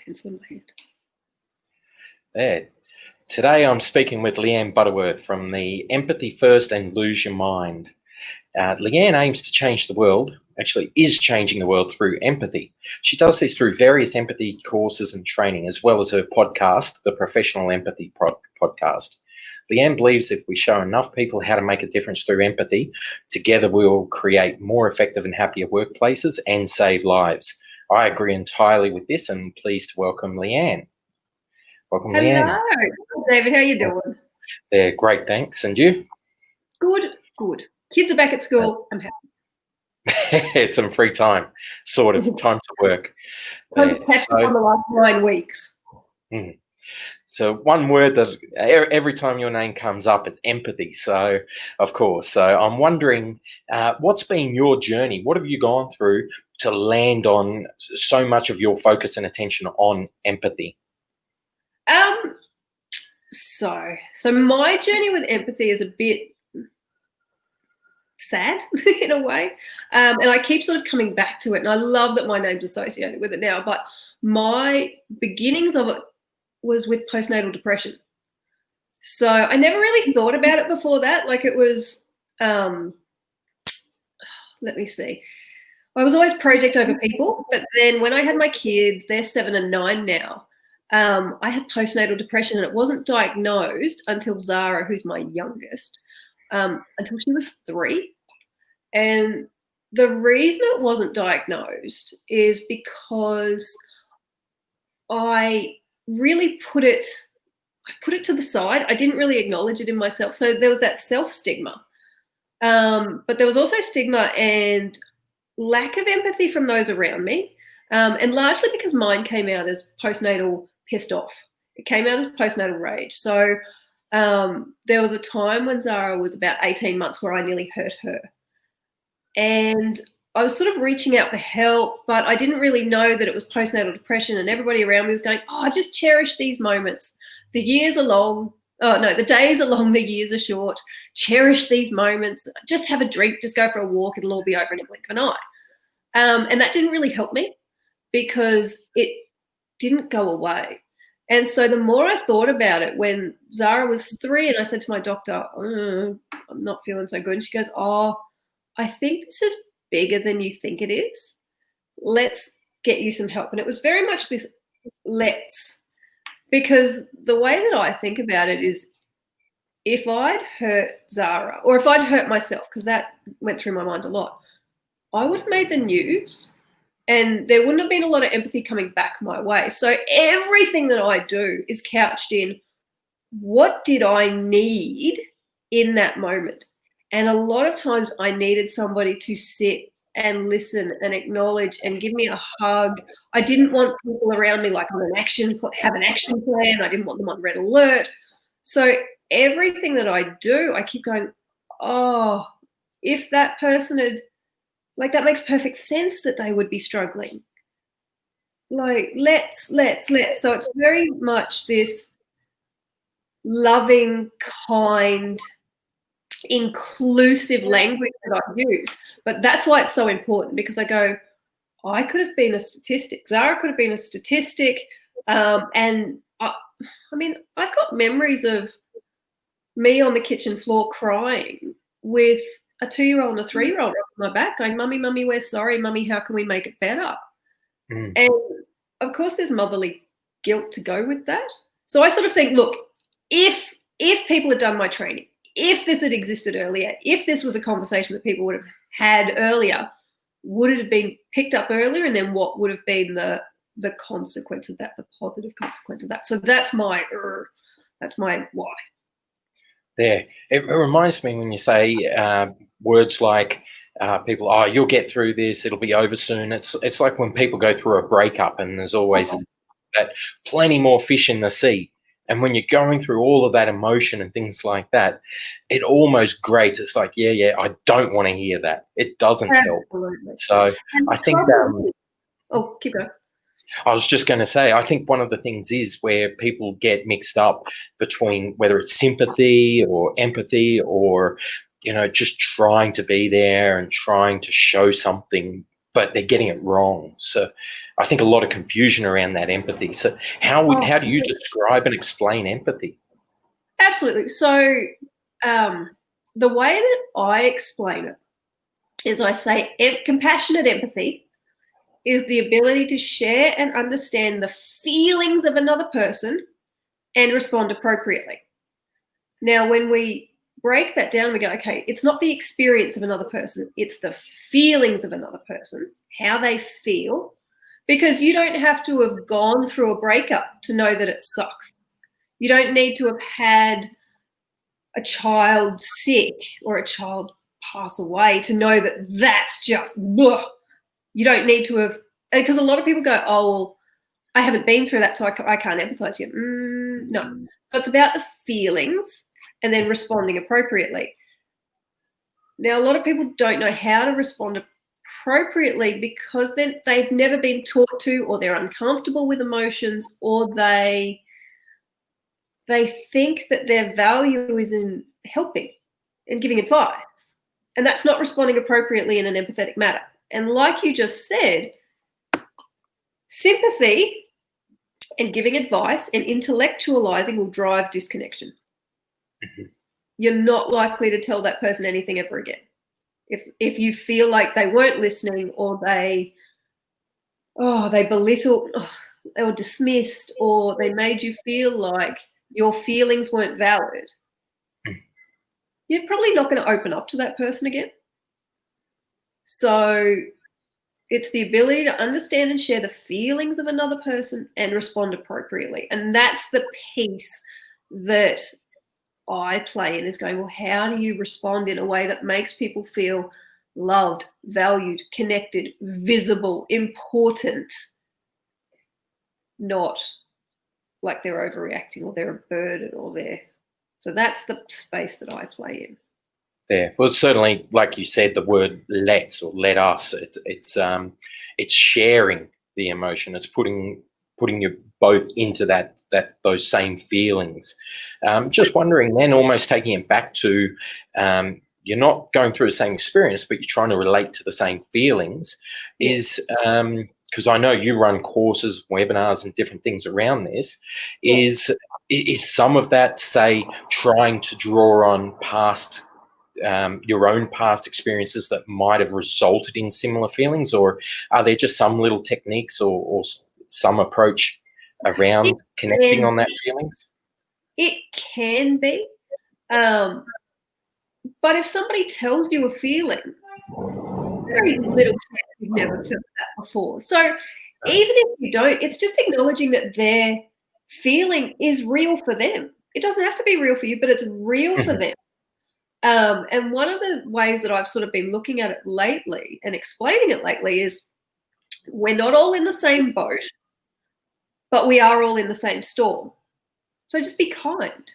pencil in my hand. There. Today I'm speaking with Leanne Butterworth from the Empathy First and Lose Your Mind. Leanne aims to change the world, actually is changing the world through empathy. She does this through various empathy courses and training, as well as her podcast, the Professional Empathy Podcast. Leanne believes if we show enough people how to make a difference through empathy, together we will create more effective and happier workplaces and save lives. I agree entirely with this, and pleased to welcome Leanne. Welcome, Hello, Leanne. David. How you doing? Yeah, great, thanks. And you? Good. Kids are back at school. I'm happy. Some free time, sort of, time to work. Time to catch up on the last 9 weeks. So one word that every time your name comes up, it's empathy. So, of course. So I'm wondering, what's been your journey? What have you gone through to land on so much of your focus and attention on empathy? So my journey with empathy is a bit sad in a way, and I keep sort of coming back to it, and I love that my name's associated with it now, but my beginnings of it was with postnatal depression. So I never really thought about it before that. Like, it was let me see, I was always project over people, but then when I had my kids, they're 7 and 9 now, I had postnatal depression, and it wasn't diagnosed until Zara, who's my youngest, until she was 3. And the reason it wasn't diagnosed is because I really put it to the side. I didn't really acknowledge it in myself. So there was that self-stigma. But there was also stigma and lack of empathy from those around me. And largely because mine came out as postnatal pissed off. It came out as postnatal rage. So there was a time when Zara was about 18 months where I nearly hurt her. And I was sort of reaching out for help, but I didn't really know that it was postnatal depression, and everybody around me was going, oh, just cherish these moments. The years are long. Oh, no, the days are long, the years are short. Cherish these moments. Just have a drink, just go for a walk. It'll all be over in a blink of an eye. And that didn't really help me because it didn't go away. And so the more I thought about it, when Zara was 3 and I said to my doctor, I'm not feeling so good, and she goes, oh, I think this is bigger than you think it is. Let's get you some help. And it was very much this let's, because the way that I think about it is, if I'd hurt Zara, or if I'd hurt myself, because that went through my mind a lot, I would have made the news and there wouldn't have been a lot of empathy coming back my way. So everything that I do is couched in, what did I need in that moment? And a lot of times I needed somebody to sit and listen and acknowledge and give me a hug. I didn't want people around me like have an action plan. I didn't want them on red alert. So everything that I do, I keep going, oh, if that person had, like, that makes perfect sense that they would be struggling. Like, let's. So it's very much this loving, kind, inclusive language that I use. But that's why it's so important, because I go, I could have been a statistic. Zara could have been a statistic. And I mean, I've got memories of me on the kitchen floor crying with a 2-year-old and a 3-year-old on my back going, Mummy, we're sorry. Mummy, how can we make it better? And of course there's motherly guilt to go with that. So I sort of think, look, if people had done my training, if this had existed earlier, if this was a conversation that people would have had earlier, would it have been picked up earlier? And then what would have been the consequence of that, the positive consequence of that? So that's my why. There. It reminds me when you say words like people, oh, you'll get through this, it'll be over soon. It's like when people go through a breakup and there's always that plenty more fish in the sea. And when you're going through all of that emotion and things like that, it almost grates. It's like, yeah, I don't want to hear that. It doesn't help. So I think keep going. I was just going to say, I think one of the things is where people get mixed up between whether it's sympathy or empathy or, just trying to be there and trying to show something but they're getting it wrong. So I think a lot of confusion around that empathy. So how do you describe and explain empathy? Absolutely. So the way that I explain it is I say compassionate empathy is the ability to share and understand the feelings of another person and respond appropriately. Now, when we break that down, we go, okay, it's not the experience of another person, it's the feelings of another person, how they feel, because you don't have to have gone through a breakup to know that it sucks. You don't need to have had a child sick or a child pass away to know that that's just, ugh. You don't need to have, because a lot of people go, oh, well, I haven't been through that, so I can't empathize with you. No. So it's about the feelings and then responding appropriately. Now, a lot of people don't know how to respond appropriately because they've never been taught to, or they're uncomfortable with emotions, or they think that their value is in helping and giving advice. And that's not responding appropriately in an empathetic manner. And like you just said, sympathy and giving advice and intellectualizing will drive disconnection. Mm-hmm. You're not likely to tell that person anything ever again. If you feel like they weren't listening, or they belittled, they were dismissed, or they made you feel like your feelings weren't valid, you're probably not going to open up to that person again. So it's the ability to understand and share the feelings of another person and respond appropriately. And that's the piece that I play in, is going, well, how do you respond in a way that makes people feel loved, valued, connected, visible, important, not like they're overreacting or they're a burden or they're... So that's the space that I play in. Yeah, well, certainly, like you said, the word "let" or "let us." It's sharing the emotion. It's putting you both into those same feelings. Just wondering, then, almost taking it back to you're not going through the same experience, but you're trying to relate to the same feelings. Is because I know you run courses, webinars, and different things around this. Is some of that, say, trying to draw on past your own past experiences that might have resulted in similar feelings, or are there just some little techniques or some approach around connecting on that feelings? It can be, but if somebody tells you a feeling, very little chance you've never felt that before. So even if you don't, it's just acknowledging that their feeling is real for them. It doesn't have to be real for you, but it's real for them. And one of the ways that I've sort of been looking at it lately and explaining it lately is, we're not all in the same boat, but we are all in the same storm. So just be kind.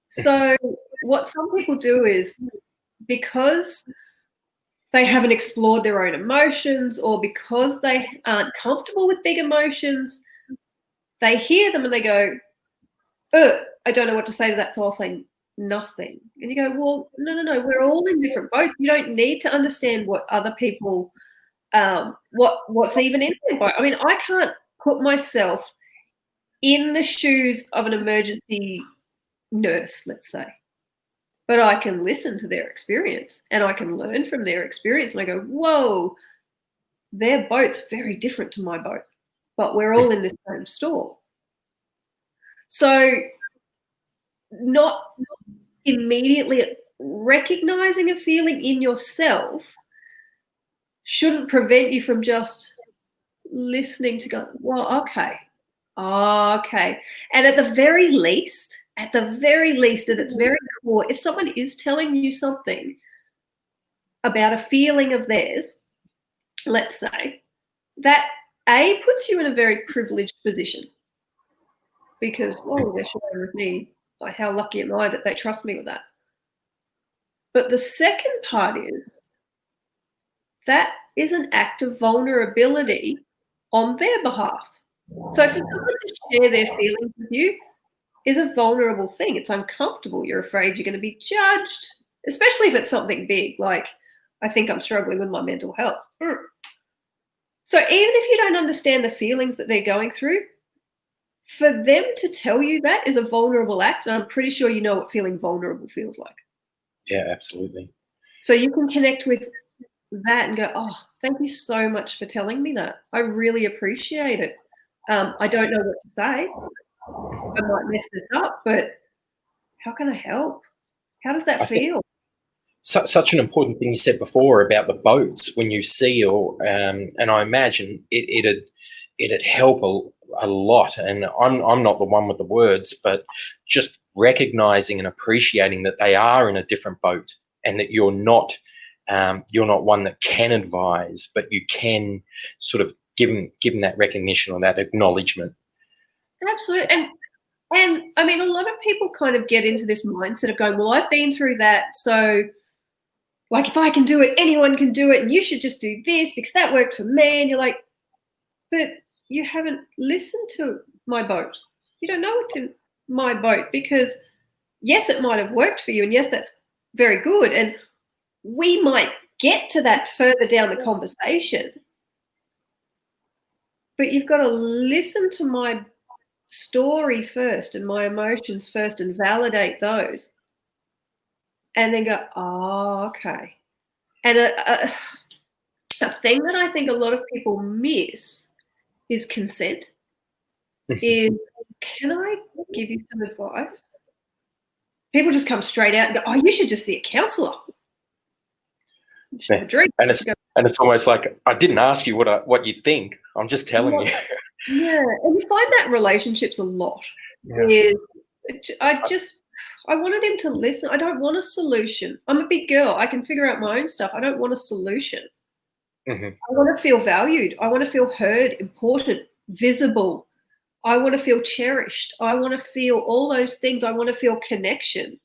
So what some people do is, because they haven't explored their own emotions, or because they aren't comfortable with big emotions, they hear them and they go, I don't know what to say to that, so I'll say nothing. And you go, well, no, we're all in different boats. You don't need to understand what other people, what's even in their boat. I mean, I can't put myself in the shoes of an emergency nurse, let's say, but I can listen to their experience and I can learn from their experience. And I go, whoa, their boat's very different to my boat, but we're all in this same storm. So not immediately recognizing a feeling in yourself shouldn't prevent you from just listening to go, well, okay. And at the very least, at its very core, if someone is telling you something about a feeling of theirs, let's say, that puts you in a very privileged position, because, they're sharing with me. Like, how lucky am I that they trust me with that? But the second part is, that is an act of vulnerability on their behalf. So for someone to share their feelings with you is a vulnerable thing. It's uncomfortable. You're afraid you're going to be judged, especially if it's something big, like, I think I'm struggling with my mental health. So even if you don't understand the feelings that they're going through, for them to tell you that is a vulnerable act. And I'm pretty sure you know what feeling vulnerable feels like. Yeah, absolutely. So you can connect with that and go, oh, thank you so much for telling me that. I really appreciate it. I don't know what to say. I might mess this up, but how can I help? How does that feel? Such an important thing you said before about the boats when you see, and I imagine it'd help a lot. And I'm not the one with the words, but just recognizing and appreciating that they are in a different boat, and that you're not one that can advise, but you can sort of give them that recognition or that acknowledgement. Absolutely. And I mean, a lot of people kind of get into this mindset of going, well, I've been through that, so like if I can do it, anyone can do it, and you should just do this because that worked for me. And you're like, but you haven't listened to my boat. You don't know what's in my boat, because yes, it might have worked for you, and yes, that's very good. And we might get to that further down the conversation, but you've got to listen to my story first and my emotions first and validate those, and then go, oh, okay. And a thing that I think a lot of people miss is consent. Is, can I give you some advice? People just come straight out and go, oh, you should just see a counsellor. Yeah. And it's almost like, I didn't ask you what you think. I'm just telling you. Yeah, and you find that relationships a lot. Yeah. I wanted him to listen. I don't want a solution. I'm a big girl. I can figure out my own stuff. I don't want a solution. Mm-hmm. I want to feel valued. I want to feel heard, important, visible. I want to feel cherished. I want to feel all those things. I want to feel connection.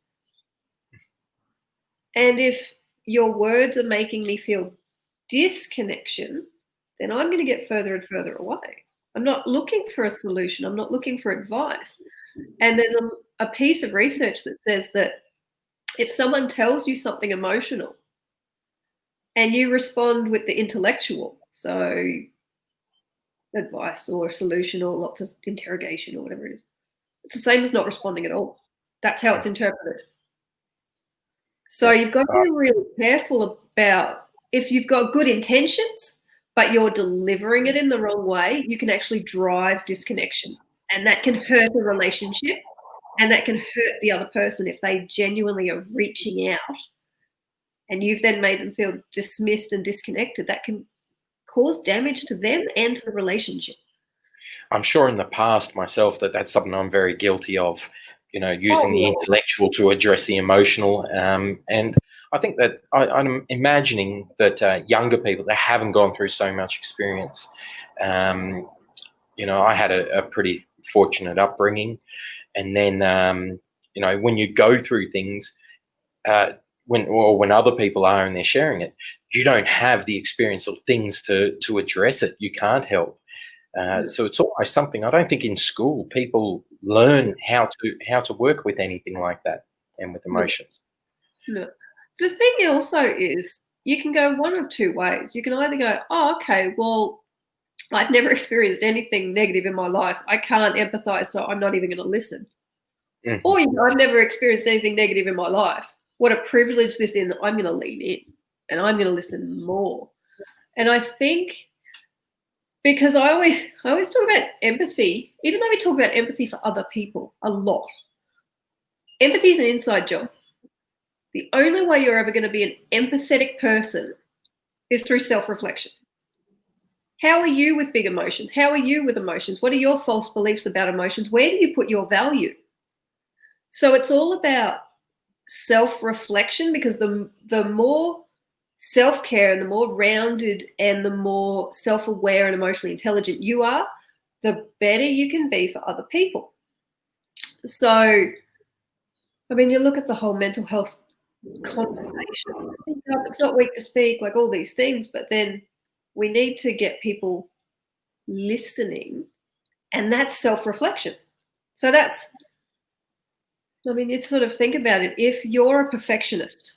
And if your words are making me feel disconnection, then I'm going to get further and further away. I'm not looking for a solution. I'm not looking for advice. And there's a piece of research that says that if someone tells you something emotional and you respond with the intellectual, so advice or a solution or lots of interrogation or whatever it is, it's the same as not responding at all. That's how it's interpreted. So you've got to be really careful about, if you've got good intentions, but you're delivering it in the wrong way, you can actually drive disconnection, and that can hurt a relationship, and that can hurt the other person if they genuinely are reaching out and you've then made them feel dismissed and disconnected. That can cause damage to them and to the relationship. I'm sure in the past myself that's something I'm very guilty of, using the intellectual to address the emotional. And I think that I'm imagining that younger people that haven't gone through so much experience, I had a pretty fortunate upbringing. And then, when you go through things, when other people are and they're sharing it, you don't have the experience or things to address it. You can't help. So it's almost something, I don't think in school people learn how to work with anything like that and with emotions. No. The thing also is, you can go one of two ways. You can either go, oh, okay, well, I've never experienced anything negative in my life. I can't empathize, so I'm not even going to listen. Mm-hmm. Or I've never experienced anything negative in my life. What a privilege this is. I'm going to lean in and I'm going to listen more. And I think, because I always talk about empathy, even though we talk about empathy for other people a lot, empathy is an inside job. The only way you're ever going to be an empathetic person is through self-reflection. How are you with big emotions? How are you with emotions? What are your false beliefs about emotions? Where do you put your value? So it's all about self-reflection, because the more self-care and the more rounded and the more self-aware and emotionally intelligent you are, the better you can be for other people. So, I mean, you look at the whole mental health conversation. Speak up, it's not weak to speak, like all these things, but then we need to get people listening, and that's self-reflection. So you sort of think about it. If you're a perfectionist,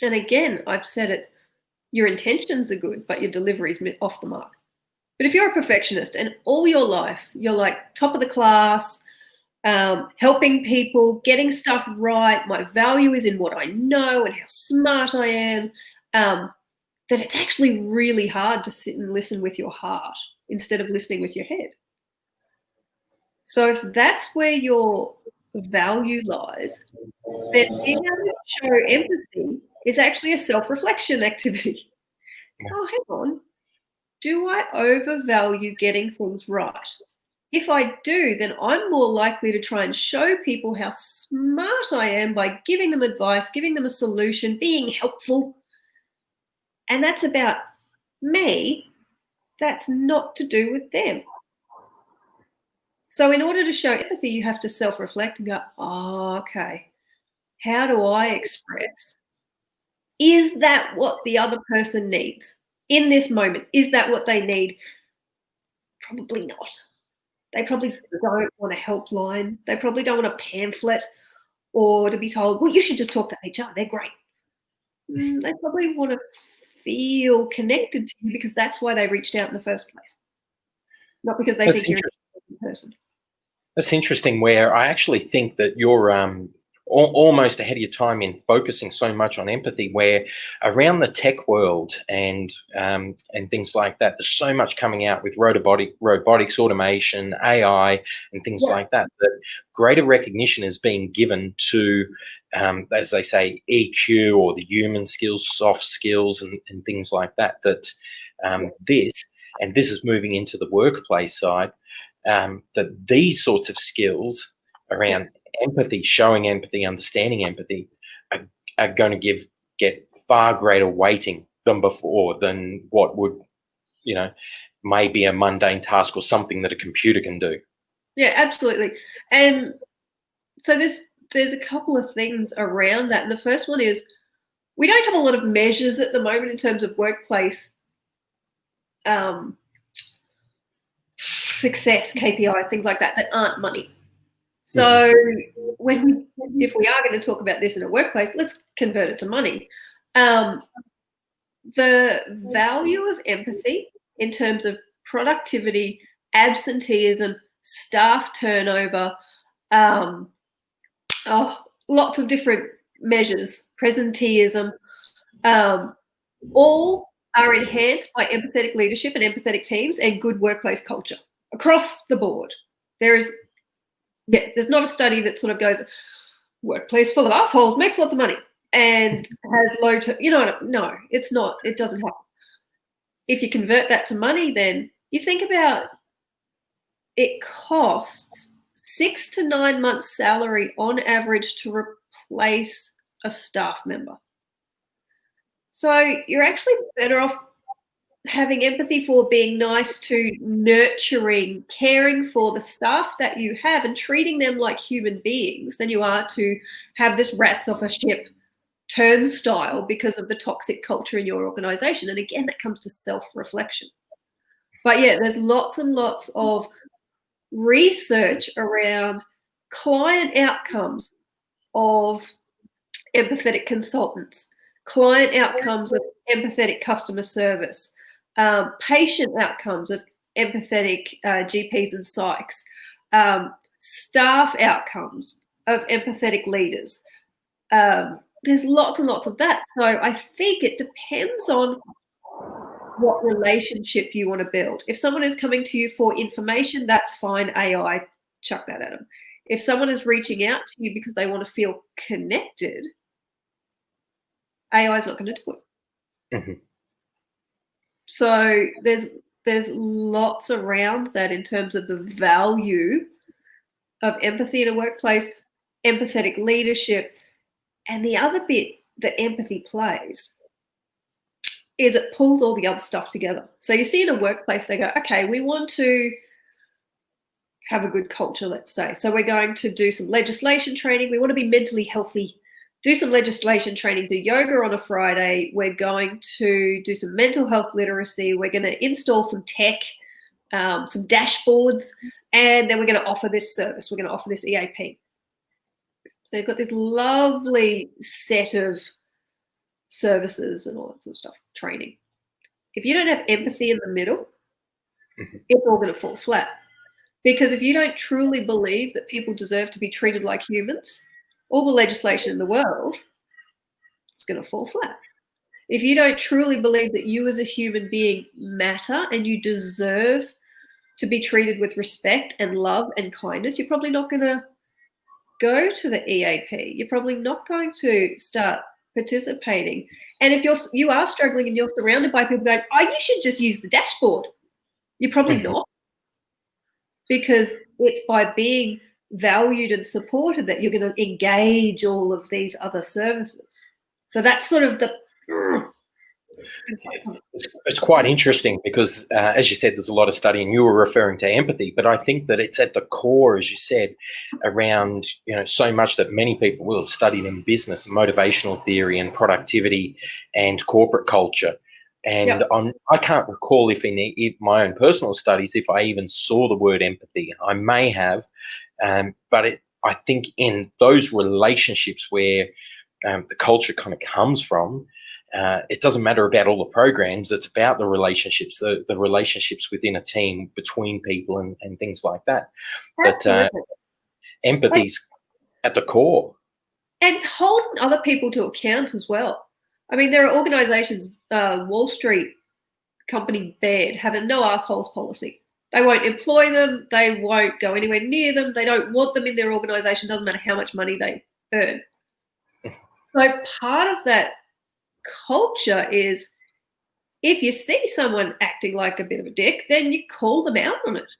and again, I've said it, your intentions are good, but your delivery is off the mark. But if you're a perfectionist and all your life you're like top of the class, helping people, getting stuff right, my value is in what I know and how smart I am, then it's actually really hard to sit and listen with your heart instead of listening with your head. So if that's where your value lies, then being able to show empathy is actually a self-reflection activity. Oh, hang on. Do I overvalue getting things right? If I do, then I'm more likely to try and show people how smart I am by giving them advice, giving them a solution, being helpful. And that's about me. That's not to do with them. So in order to show empathy, you have to self-reflect and go, oh, okay, how do I express? Is that what the other person needs in this moment? Is that what they need? Probably not. They probably don't want a helpline. They probably don't want a pamphlet or to be told, well, you should just talk to HR. They're great. They probably want to feel connected to you because that's why they reached out in the first place, not because they think you're a person. That's interesting, where I actually think that you're almost ahead of your time in focusing so much on empathy, where around the tech world and things like that, there's so much coming out with robotics, automation, AI, and things like that, that greater recognition is being given to, as they say, EQ, or the human skills, soft skills, and things like that, this is moving into the workplace side, that these sorts of skills around empathy, showing empathy, understanding empathy, are going to get far greater weighting than before, than what would, maybe a mundane task or something that a computer can do. Yeah, absolutely. And so there's a couple of things around that. And the first one is, we don't have a lot of measures at the moment in terms of workplace success, KPIs, things like that aren't money. So if we are going to talk about this in a workplace, let's convert it to money. The value of empathy in terms of productivity, absenteeism, staff turnover, lots of different measures, presenteeism, all are enhanced by empathetic leadership and empathetic teams and good workplace culture across the board. There's not a study that sort of goes, workplace full of assholes makes lots of money and has low, no, it's not. It doesn't happen. If you convert that to money, then you think about it costs 6 to 9 months salary on average to replace a staff member. So you're actually better off having empathy for being nice to, nurturing, caring for the staff that you have and treating them like human beings than you are to have this rats off a ship turnstile because of the toxic culture in your organization. And again, that comes to self-reflection. But yeah, there's lots and lots of research around client outcomes of empathetic consultants, client outcomes of empathetic customer service, patient outcomes of empathetic GPs and psychs, staff outcomes of empathetic leaders. There's lots and lots of that. So I think it depends on what relationship you want to build. If someone is coming to you for information, that's fine. AI, chuck that at them. If someone is reaching out to you because they want to feel connected, AI is not going to do it. Mm-hmm. So there's lots around that in terms of the value of empathy in a workplace, empathetic leadership. And the other bit that empathy plays is it pulls all the other stuff together. So you see in a workplace, they go, okay, we want to have a good culture, let's say. So we're going to do some legislation training. We want to be mentally healthy. Do some legislation training, do yoga on a Friday. We're going to do some mental health literacy. We're going to install some tech, some dashboards, and then we're going to offer this service. We're going to offer this EAP. So you've got this lovely set of services and all that sort of stuff, training. If you don't have empathy in the middle, it's all going to fall flat. Because if you don't truly believe that people deserve to be treated like humans, all the legislation in the world is going to fall flat. If you don't truly believe that you as a human being matter and you deserve to be treated with respect and love and kindness, you're probably not going to go to the EAP. You're probably not going to start participating. And if you are struggling and you're surrounded by people going, oh, you should just use the dashboard, you're probably not. Because it's by being valued and supported that you're going to engage all of these other services. So that's sort of the... It's quite interesting because, as you said, there's a lot of study, and you were referring to empathy, but I think that it's at the core, as you said, around, so much that many people will have studied in business, motivational theory and productivity and corporate culture. And I can't recall if in my own personal studies, if I even saw the word empathy. I may have, but I think in those relationships where the culture kind of comes from, it doesn't matter about all the programs. It's about the relationships, the relationships within a team, between people and things like that. That empathy's at the core. And holding other people to account as well. I mean, there are organisations, Wall Street company Baird, have a no assholes policy. They won't employ them. They won't go anywhere near them. They don't want them in their organisation. Doesn't matter how much money they earn. So part of that culture is, if you see someone acting like a bit of a dick, then you call them out on it.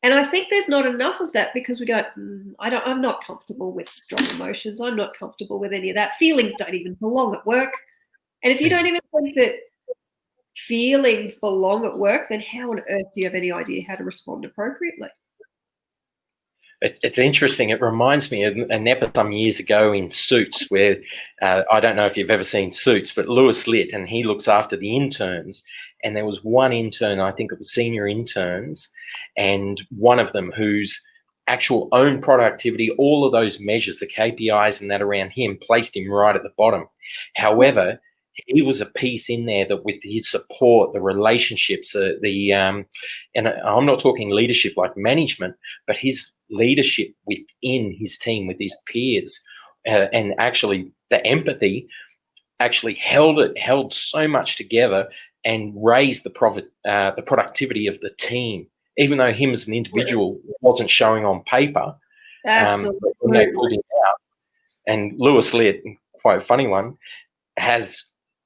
And I think there's not enough of that because we go, I'm not comfortable with strong emotions. I'm not comfortable with any of that. Feelings don't even belong at work. And if you don't even think that feelings belong at work, then how on earth do you have any idea how to respond appropriately? It's interesting. It reminds me of an episode some years ago in Suits where, I don't know if you've ever seen Suits, but Lewis Litt, and he looks after the interns. And there was one intern, I think it was senior interns, and one of them whose actual own productivity, all of those measures, the KPIs and that around him, placed him right at the bottom. However, he was a piece in there that with his support, the relationships, and I'm not talking leadership like management, but his leadership within his team, with his peers, and actually the empathy actually held so much together and raised the productivity of the team, even though him as an individual wasn't showing on paper. Absolutely. When they pulled him out. And Lewis Litt, quite a funny one, has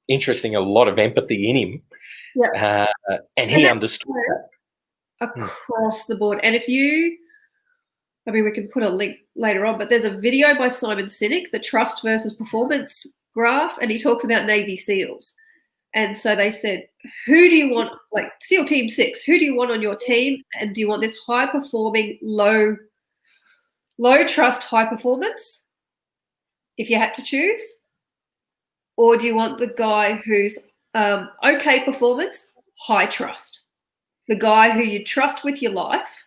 a lot of empathy in him. Yeah. And he understood that. Across the board. And we can put a link later on, but there's a video by Simon Sinek, the trust versus performance graph, and he talks about Navy SEALs. And so they said, who do you want, like SEAL Team 6, who do you want on your team? And do you want this high-performing, low trust high performance, if you had to choose? Or do you want the guy who's okay performance, high trust? The guy who you trust with your life,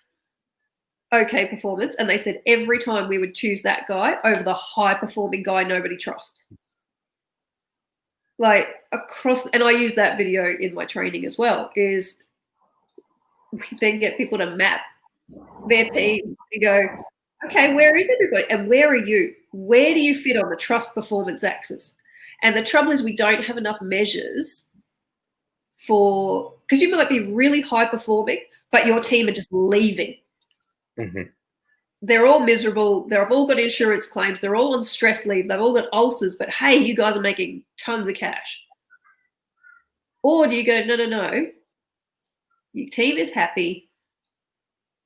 okay performance. And they said every time we would choose that guy over the high-performing guy nobody trusts. Like across, and I use that video in my training as well, is we then get people to map their team and go, okay, where is everybody? And where are you? Where do you fit on the trust performance axis? And the trouble is we don't have enough measures because you might be really high performing, but your team are just leaving. Mm-hmm. They're all miserable. They've all got insurance claims. They're all on stress leave. They've all got ulcers, but hey, you guys are making tons of cash. Or do you go, no, your team is happy.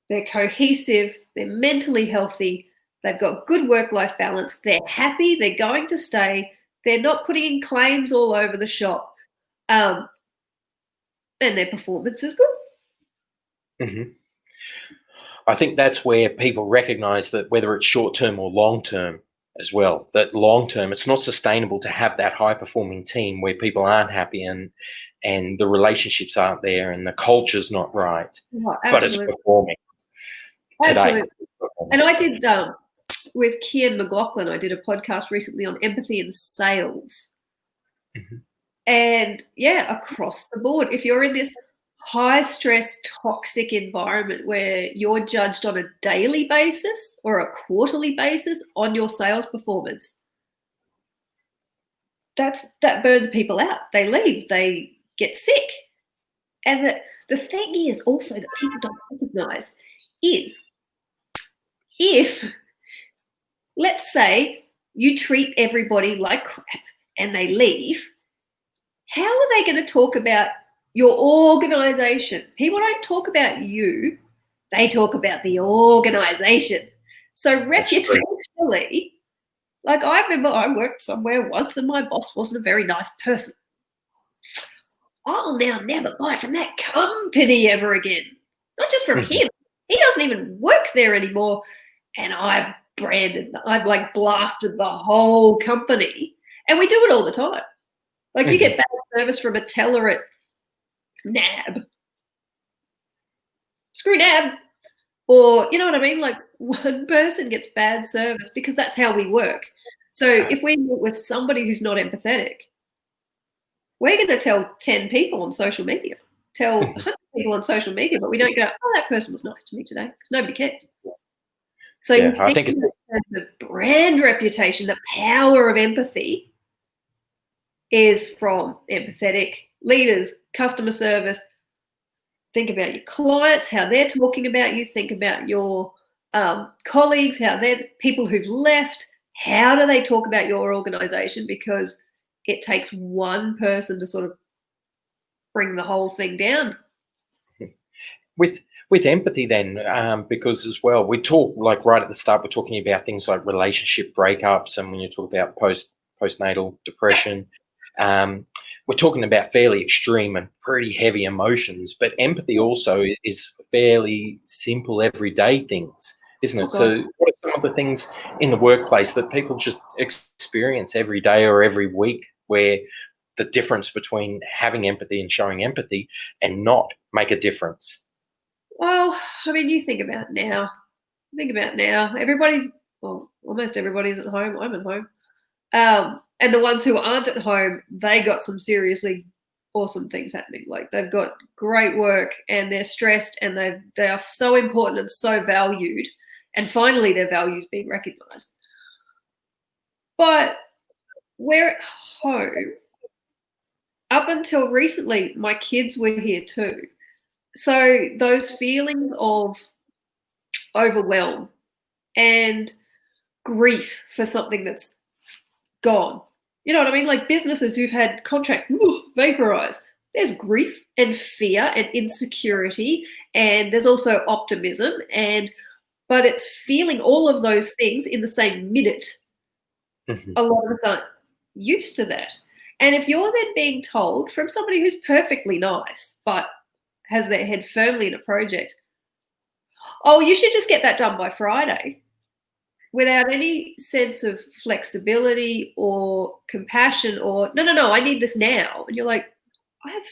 They're cohesive. They're mentally healthy. They've got good work-life balance. They're happy. They're going to stay. They're not putting in claims all over the shop. And their performance is good. Mm-hmm. I think that's where people recognise that whether it's short-term or long-term as well, that long-term, it's not sustainable to have that high-performing team where people aren't happy and the relationships aren't there and the culture's not right, but it's performing today. Absolutely. And I did, with Kian McLaughlin, I did a podcast recently on empathy in sales. Mhm. And yeah, across the board, if you're in this high stress, toxic environment where you're judged on a daily basis or a quarterly basis on your sales performance, that burns people out. They leave, they get sick. And the thing is also that people don't recognize is if, let's say, you treat everybody like crap and they leave, how are they going to talk about your organization? People don't talk about you, they talk about the organization. So reputationally, like I remember I worked somewhere once and my boss wasn't a very nice person. I'll now never buy from that company ever again. Not just from him. He doesn't even work there anymore. And I've like blasted the whole company. And we do it all the time. Like you get bad service from a teller at NAB. Screw NAB. Or, you know what I mean? Like one person gets bad service because that's how we work. So if we meet with somebody who's not empathetic, we're going to tell 10 people on social media, tell 100 people on social media, but we don't go, oh, that person was nice to me today, because nobody cares. So Yeah, I think the brand reputation, the power of empathy is from empathetic leaders, customer service. Think about your clients, how they're talking about you. Think about your colleagues, how they're people who've left. How do they talk about your organization? Because it takes one person to sort of bring the whole thing down. With empathy then, because as well, we talk like right at the start, we're talking about things like relationship breakups, and when you talk about postnatal depression, we're talking about fairly extreme and pretty heavy emotions, but empathy also is fairly simple everyday things, isn't it? So what are some of the things in the workplace that people just experience every day or every week where the difference between having empathy and showing empathy and not make a difference? Well, I mean, you think about now. Almost everybody's at home. I'm at home. And the ones who aren't at home, they got some seriously awesome things happening. Like they've got great work and they're stressed and they are so important and so valued. And finally, their values being recognized. But we're at home. Up until recently, my kids were here too. So those feelings of overwhelm and grief for something that's gone. You know what I mean? Like businesses who've had contracts vaporize. There's grief and fear and insecurity, and there's also optimism, but it's feeling all of those things in the same minute. A lot of us aren't used to that. And if you're then being told from somebody who's perfectly nice but has their head firmly in a project, oh, you should just get that done by Friday, without any sense of flexibility or compassion or, no, I need this now. And you're like, I have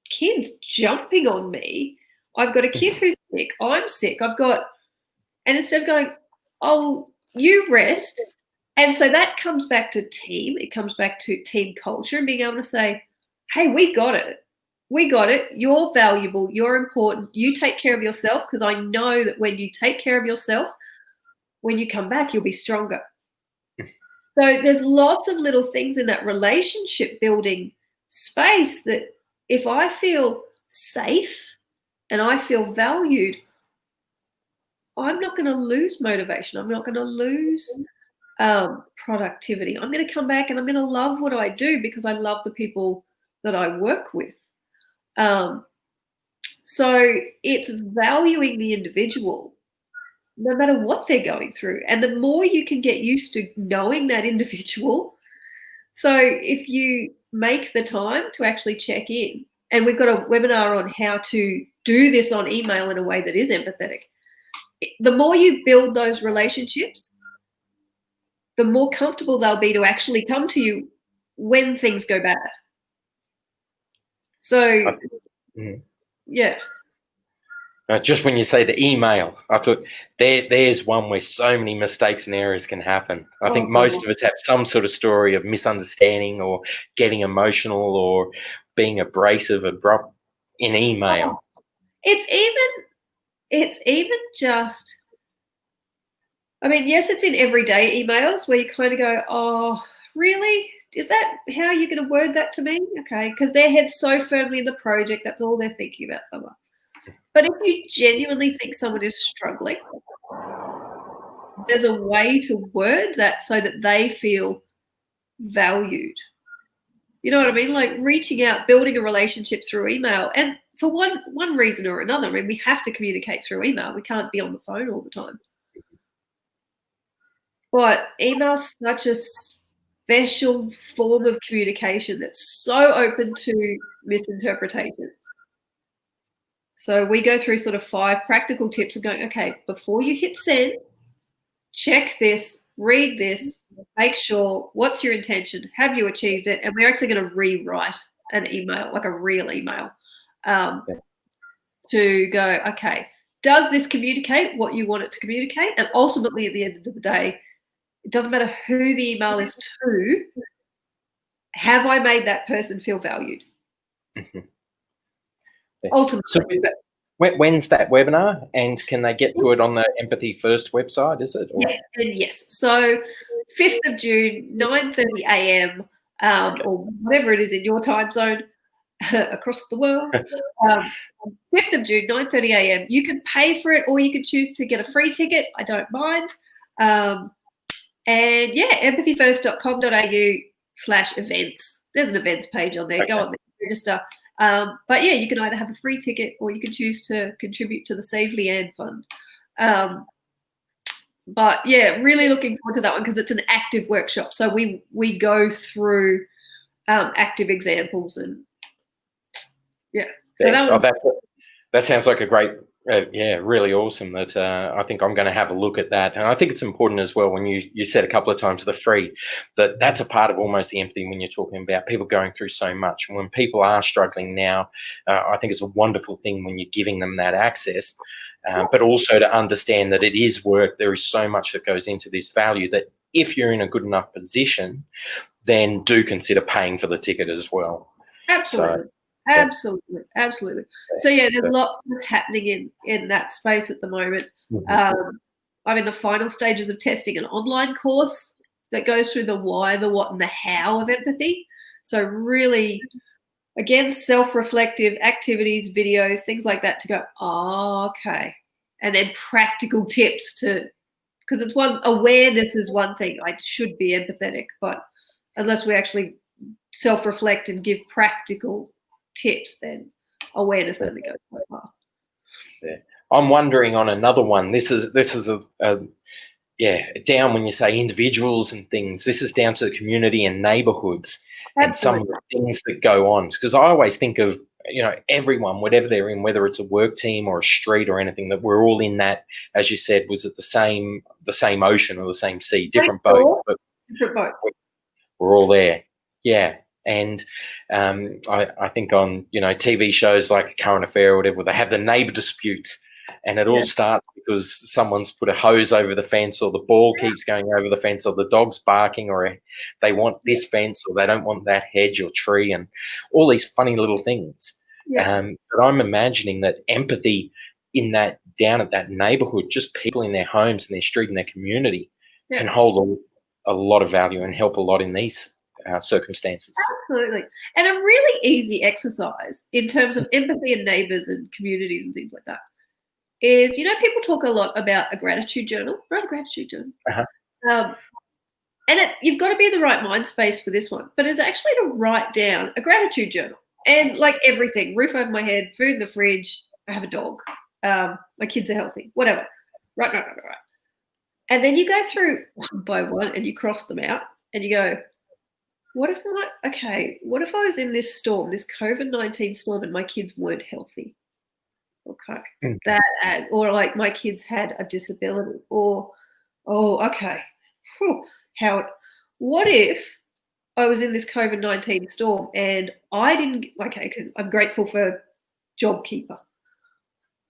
kids jumping on me. I've got a kid who's sick. I'm sick. And instead of going, oh, you rest. And so that comes back to team. It comes back to team culture and being able to say, hey, we got it. We got it. You're valuable. You're important. You take care of yourself, because I know that when you take care of yourself, when you come back, you'll be stronger. So there's lots of little things in that relationship building space that if I feel safe and I feel valued, I'm not going to lose motivation. I'm not going to lose productivity. I'm going to come back and I'm going to love what I do because I love the people that I work with. So it's valuing the individual no matter what they're going through. And the more you can get used to knowing that individual. So if you make the time to actually check in, and we've got a webinar on how to do this on email in a way that is empathetic, the more you build those relationships, the more comfortable they'll be to actually come to you when things go bad. So, yeah. Just when you say the email, I thought there's one where so many mistakes and errors can happen. I think Oh, most God. of us have some sort of story of misunderstanding or getting emotional or being abrasive, abrupt in email. It's even just, I mean, yes, it's in everyday emails where you kind of go, oh, really? Is that how you're going to word that to me? Okay, because their head's so firmly in the project, that's all they're thinking about. Blah, blah. But if you genuinely think someone is struggling, there's a way to word that so that they feel valued. You know what I mean? Like reaching out, building a relationship through email. And for one reason or another, I mean, we have to communicate through email. We can't be on the phone all the time. But email's such a special form of communication that's so open to misinterpretation. So we go through sort of 5 practical tips of going, okay, before you hit send, check this, read this, make sure what's your intention, have you achieved it? And we're actually going to rewrite an email, like a real email, to go, okay, does this communicate what you want it to communicate? And ultimately, at the end of the day, it doesn't matter who the email is to, have I made that person feel valued? Mhm. Ultimately. So when's that webinar, and can they get to it on the Empathy First website, is it? Or? Yes, and yes. So 5th of June, 9:30 a.m. Or whatever it is in your time zone across the world. 5th of June, 9:30 a.m. You can pay for it or you can choose to get a free ticket. I don't mind. And yeah, empathyfirst.com.au/events. There's an events page on there. Okay. Go on there, register. But yeah, you can either have a free ticket or you can choose to contribute to the Save Leanne Fund. But yeah, really looking forward to that one because it's an active workshop. So we go through active examples and yeah. So Yeah. that one. That sounds like a great, really awesome. That I think I'm going to have a look at that, and I think it's important as well when you said a couple of times the free, that's a part of almost the empathy when you're talking about people going through so much, and when people are struggling now, I think it's a wonderful thing when you're giving them that access, but also to understand that it is work. There is so much that goes into this value that if you're in a good enough position, then do consider paying for the ticket as well. Absolutely. So, Absolutely. So yeah, there's lots happening in that space at the moment. I'm in the final stages of testing an online course that goes through the why, the what, and the how of empathy. So really, again, self-reflective activities, videos, things like that to go, oh, okay. And then practical tips because it's awareness is one thing. I should be empathetic, but unless we actually self-reflect and give practical tips, then awareness only goes so far. Yeah. I'm wondering on another one. This is down when you say individuals and things. This is down to the community and neighbourhoods and some of the things that go on. Because I always think of everyone, whatever they're in, whether it's a work team or a street or anything, that we're all in that. As you said, was it the same ocean or the same sea, different boat, but different boat. We're all there. Yeah. And I think on TV shows like Current Affair or whatever, they have the neighbour disputes, and it all starts because someone's put a hose over the fence, or the ball keeps going over the fence, or the dog's barking, or they want this fence, or they don't want that hedge or tree, and all these funny little things. But I'm imagining that empathy down at that neighbourhood, just people in their homes and their street and their community, can hold a lot of value and help a lot in these circumstances. Absolutely. And a really easy exercise in terms of empathy and neighbours and communities and things like that is, people talk a lot about a gratitude journal. Write a gratitude journal. And you've got to be in the right mind space for this one, but it's actually to write down a gratitude journal. And like everything, roof over my head, food in the fridge, I have a dog, my kids are healthy, whatever. Right. And then you go through one by one and you cross them out and you go, what if I was in this storm, this COVID-19 storm, and my kids weren't healthy? Okay. Or like my kids had a disability, or, okay. What if I was in this COVID-19 storm and I didn't, because I'm grateful for JobKeeper.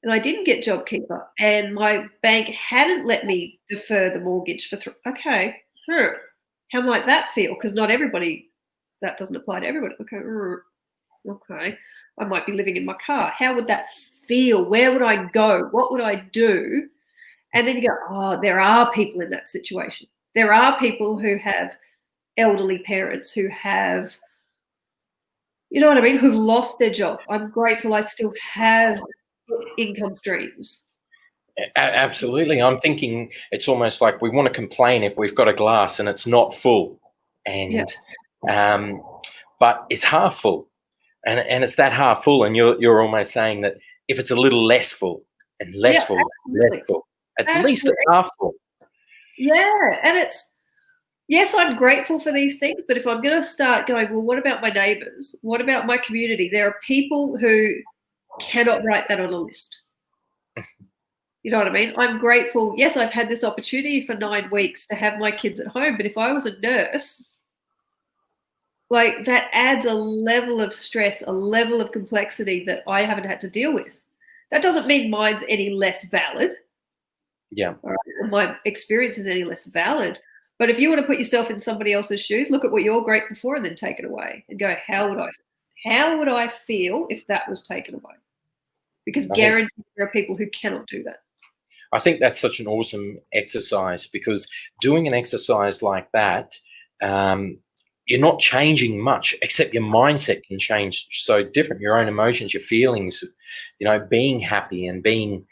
and I didn't get JobKeeper, and my bank hadn't let me defer the mortgage for okay, how might that feel? Because not everybody, that doesn't apply to everybody. Okay, I might be living in my car. How would that feel? Where would I go? What would I do? And then you go, oh, there are people in that situation. There are people who have elderly parents who have, you know what I mean, who've lost their job. I'm grateful I still have income streams. Absolutely. I'm thinking it's almost like we want to complain if we've got a glass and it's not full, and but it's half full, and it's that half full, and you're almost saying that if it's a little less full and less full, less full, at least it's half full. Yeah, and it's, yes, I'm grateful for these things, but if I'm going to start going, well, what about my neighbours? What about my community? There are people who cannot write that on a list. You know what I mean? I'm grateful. Yes, I've had this opportunity for 9 weeks to have my kids at home, but if I was a nurse, like, that adds a level of stress, a level of complexity that I haven't had to deal with. That doesn't mean mine's any less valid. Yeah. All right? My experience is any less valid. But if you want to put yourself in somebody else's shoes, look at what you're grateful for and then take it away and go, how would I feel if that was taken away? Because guaranteed there are people who cannot do that. I think that's such an awesome exercise, because doing an exercise like that, you're not changing much, except your mindset can change so different. Your own emotions, your feelings, being happy and being,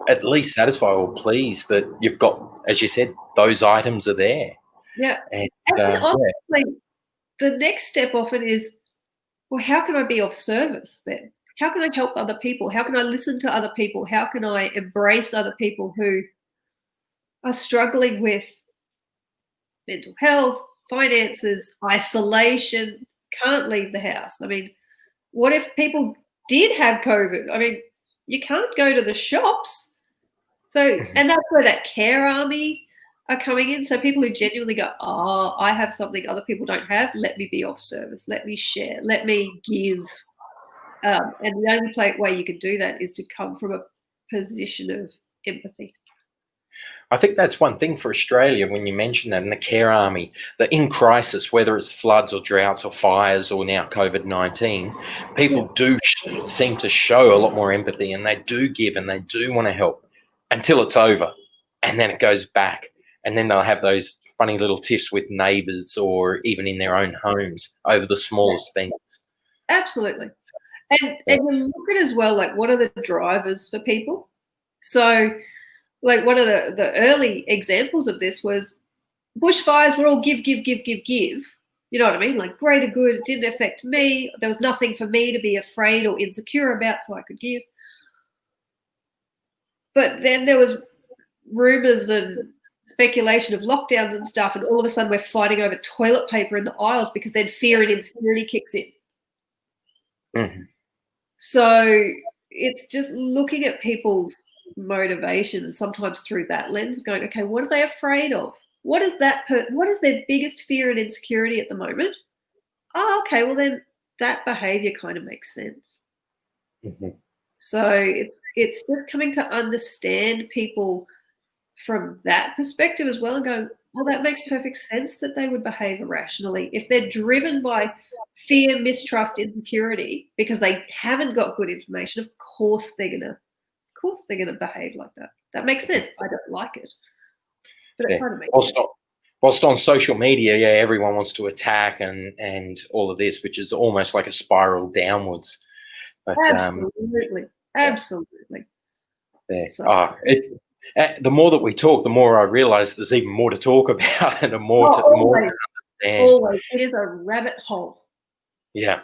at least satisfied or pleased that you've got, as you said, those items are there. Yeah. And honestly, the next step often is, well, how can I be of service then? How can I help other people? How can I listen to other people? How can I embrace other people who are struggling with mental health, finances, isolation, can't leave the house? I mean, what if people did have COVID? I mean, you can't go to the shops. So, and that's where that care army are coming in. So people who genuinely go, oh, I have something other people don't have. Let me be of service. Let me share. Let me give. And the only way you can do that is to come from a position of empathy. I think that's one thing for Australia when you mention that, in the care army, that in crisis, whether it's floods or droughts or fires or now COVID-19, people do seem to show a lot more empathy, and they do give and they do want to help until it's over, and then it goes back, and then they'll have those funny little tiffs with neighbours or even in their own homes over the smallest things. Absolutely. And you look at as well, like, what are the drivers for people? So, like, one of the early examples of this was bushfires were all give. You know what I mean? Like, greater good, it didn't affect me. There was nothing for me to be afraid or insecure about, so I could give. But then there was rumours and speculation of lockdowns and stuff, and all of a sudden we're fighting over toilet paper in the aisles because then fear and insecurity kicks in. Mm-hmm. So it's just looking at people's motivation, and sometimes through that lens of going, okay, what are they afraid of? What is what is their biggest fear and insecurity at the moment? Oh, okay, well then that behavior kind of makes sense. Mm-hmm. So it's just coming to understand people from that perspective as well, and going, well, that makes perfect sense that they would behave irrationally if they're driven by fear, mistrust, insecurity because they haven't got good information. Of course they're gonna behave like that. That makes sense. I don't like it, but it kind of makes sense. Whilst on social media, everyone wants to attack and all of this, which is almost like a spiral downwards. But, absolutely. Yeah. So, the more that we talk, the more I realise there's even more to talk about and more to understand. Always, it is a rabbit hole. Yeah,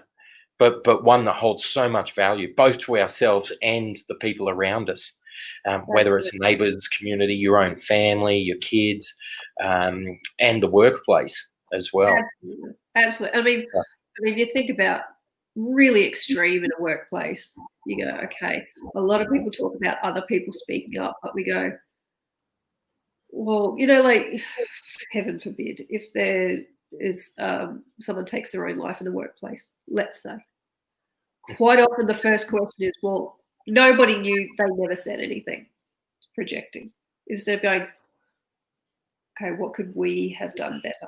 but one that holds so much value, both to ourselves and the people around us, whether it's neighbours, community, your own family, your kids, and the workplace as well. Absolutely. I mean, you think about really extreme in a workplace, you go, okay, a lot of people talk about other people speaking up, but we go, well, like, heaven forbid, if there is someone takes their own life in a workplace, let's say. quite often the first question is, well, nobody knew, they never said anything. Projecting. Instead of going, okay, what could we have done better?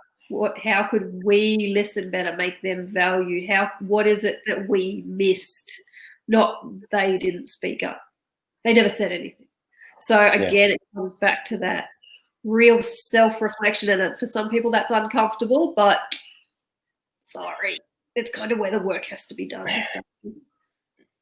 How could we listen better, make them valued? What is it that we missed? Not they didn't speak up. They never said anything. So again, it comes back to that real self-reflection, and for some people that's uncomfortable, but sorry, it's kind of where the work has to be done to start.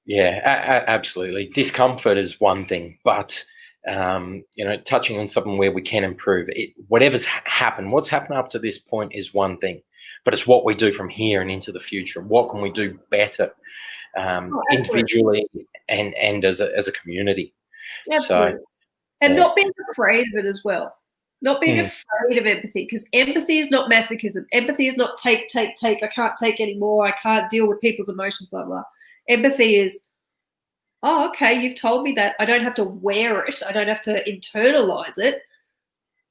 Yeah, absolutely. Discomfort is one thing, but touching on something where we can improve it. Whatever's happened, what's happened up to this point is one thing, but it's what we do from here and into the future. What can we do better, individually and as a community? Absolutely. So, and not being afraid of it as well. Not being afraid of empathy, because empathy is not masochism. Empathy is not take. I can't take anymore. I can't deal with people's emotions, blah, blah. Empathy is, oh, okay, you've told me that. I don't have to wear it. I don't have to internalize it,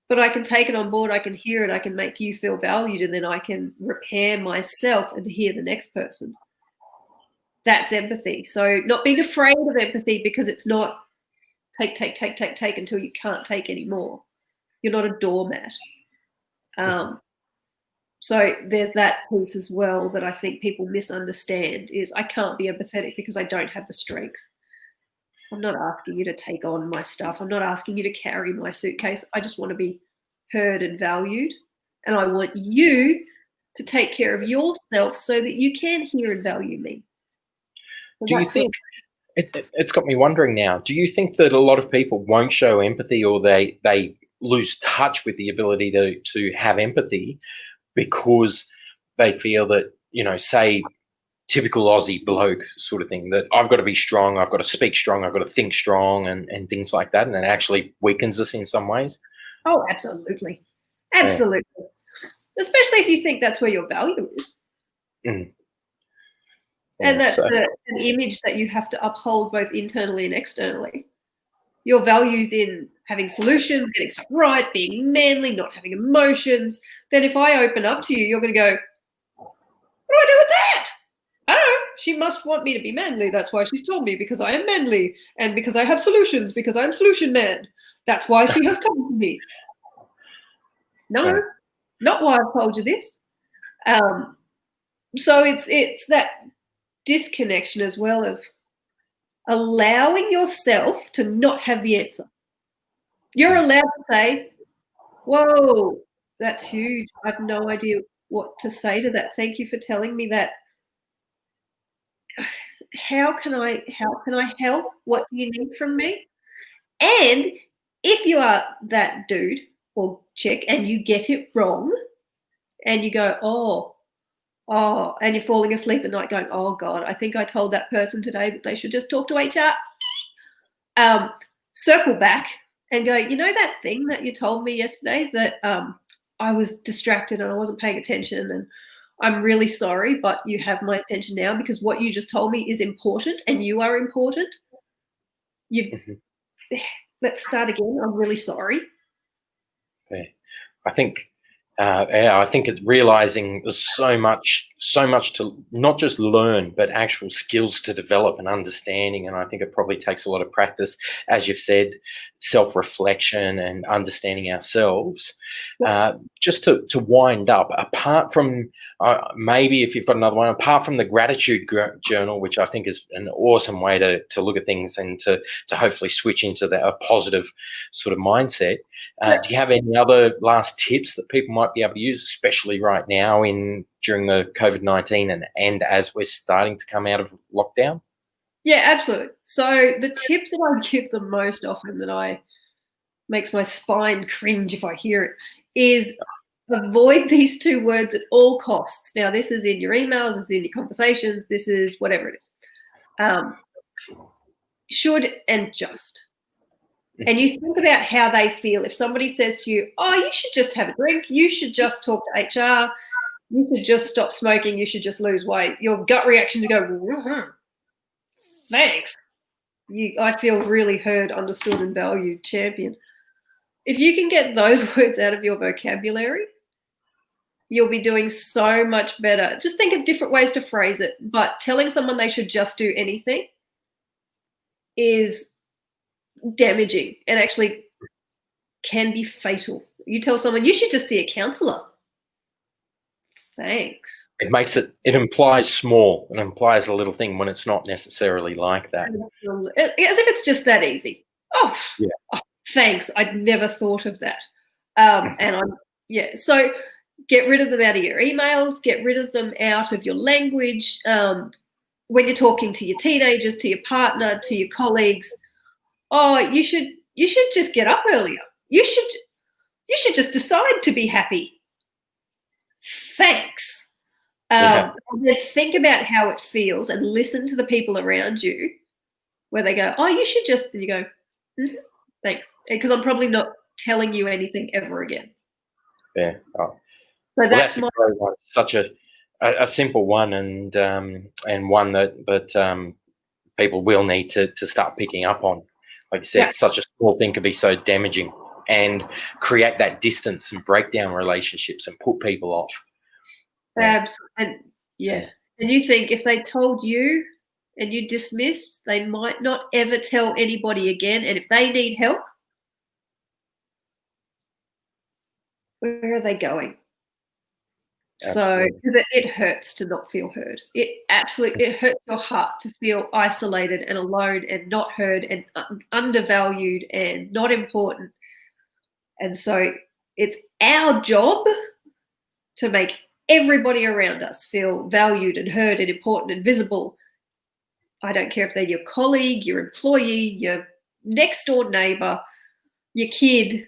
but I can take it on board. I can hear it. I can make you feel valued, and then I can repair myself and hear the next person. That's empathy. So not being afraid of empathy, because it's not take until you can't take anymore. You're not a doormat. So there's that piece as well that I think people misunderstand, is I can't be empathetic because I don't have the strength. I'm not asking you to take on my stuff. I'm not asking you to carry my suitcase. I just want to be heard and valued. And I want you to take care of yourself so that you can hear and value me. do you think, it's got me wondering now, do you think that a lot of people won't show empathy, or they lose touch with the ability to have empathy because they feel that, say, typical Aussie bloke sort of thing, that I've got to be strong, I've got to speak strong, I've got to think strong, and things like that, and it actually weakens us in some ways? Oh, absolutely. Absolutely. Yeah. Especially if you think that's where your value is. Mm. And that's an image that you have to uphold both internally and externally. Your values in having solutions, getting stuff right, being manly, not having emotions. Then if I open up to you, you're going to go, what do I do with that? I don't know. She must want me to be manly. That's why she's told me, because I am manly, and because I have solutions, because I'm solution man. That's why she has come to me. No, not why I've told you this. So it's that disconnection as well of allowing yourself to not have the answer. You're allowed to say, whoa, that's huge. I have no idea what to say to that. Thank you for telling me that. How can I help? What do you need from me? And if you are that dude or chick and you get it wrong and you go, oh, and you're falling asleep at night going, oh God, I think I told that person today that they should just talk to HR. Circle back and go, you know that thing that you told me yesterday that I was distracted and I wasn't paying attention, and I'm really sorry, but you have my attention now because what you just told me is important and you are important. Let's start again. I'm really sorry. Yeah. I think it's realizing there's so much to not just learn, but actual skills to develop and understanding. And I think it probably takes a lot of practice, as you've said, self-reflection and understanding ourselves. Just to wind up, apart from maybe if you've got another one, apart from the gratitude journal, which I think is an awesome way to look at things and to hopefully switch into a positive sort of mindset. Do you have any other last tips that people might be able to use, especially right now during the COVID-19 and as we're starting to come out of lockdown? Yeah, absolutely. So the tip that I give the most often, that makes my spine cringe if I hear it, is avoid these two words at all costs. Now, this is in your emails, this is in your conversations, this is whatever it is. Should and just. And you think about how they feel. If somebody says to you, oh, you should just have a drink, you should just talk to HR, you should just stop smoking, you should just lose weight, your gut reaction to go, thanks. I feel really heard, understood, and valued, champion. If you can get those words out of your vocabulary, you'll be doing so much better. Just think of different ways to phrase it. But telling someone they should just do anything is damaging and actually can be fatal. You tell someone you should just see a counsellor. Thanks. It implies small. It implies a little thing when it's not necessarily like that. As if it's just that easy. Oh, yeah. Oh, thanks. I'd never thought of that. So get rid of them out of your emails, get rid of them out of your language. When you're talking to your teenagers, to your partner, to your colleagues, you should just get up earlier. You should just decide to be happy. Thanks. And then think about how it feels and listen to the people around you where they go, you should just, and you go, thanks. Because I'm probably not telling you anything ever again. Yeah. So that's a great one. Such a simple one, and one that people will need to start picking up on. Like you said, such a small thing could be so damaging and create that distance and break down relationships and put people off. Absolutely. And you think if they told you and you dismissed, they might not ever tell anybody again. And if they need help, where are they going? Absolutely. So it hurts to not feel heard. It hurts your heart to feel isolated and alone and not heard and undervalued and not important. And so it's our job to make everybody around us feel valued and heard and important and visible. I don't care if they're your colleague, your employee, your next door neighbor, your kid,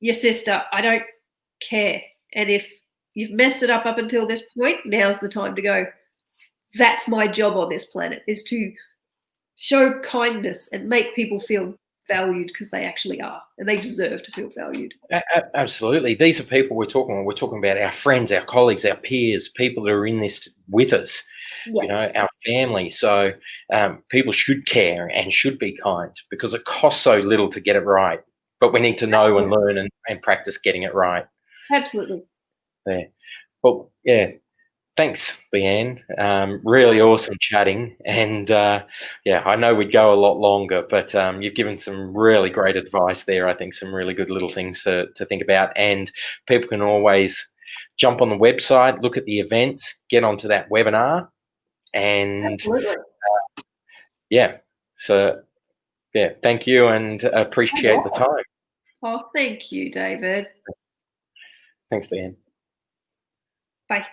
your sister. I don't care. And if you've messed it up until this point, now's the time to go, that's my job on this planet, is to show kindness and make people feel valued because they actually are, and they deserve to feel valued. Absolutely. These are people we're talking about our friends, our colleagues, our peers, people that are in this with us, our family. So people should care and should be kind because it costs so little to get it right. But we need to know and learn and practice getting it right. Absolutely. Yeah. Well, thanks, Leanne. Really awesome chatting. And I know we'd go a lot longer, but you've given some really great advice there. I think some really good little things to think about. And people can always jump on the website, look at the events, get onto that webinar. And thank you and appreciate the time. Oh, thank you, David. Thanks, Leanne. Bye.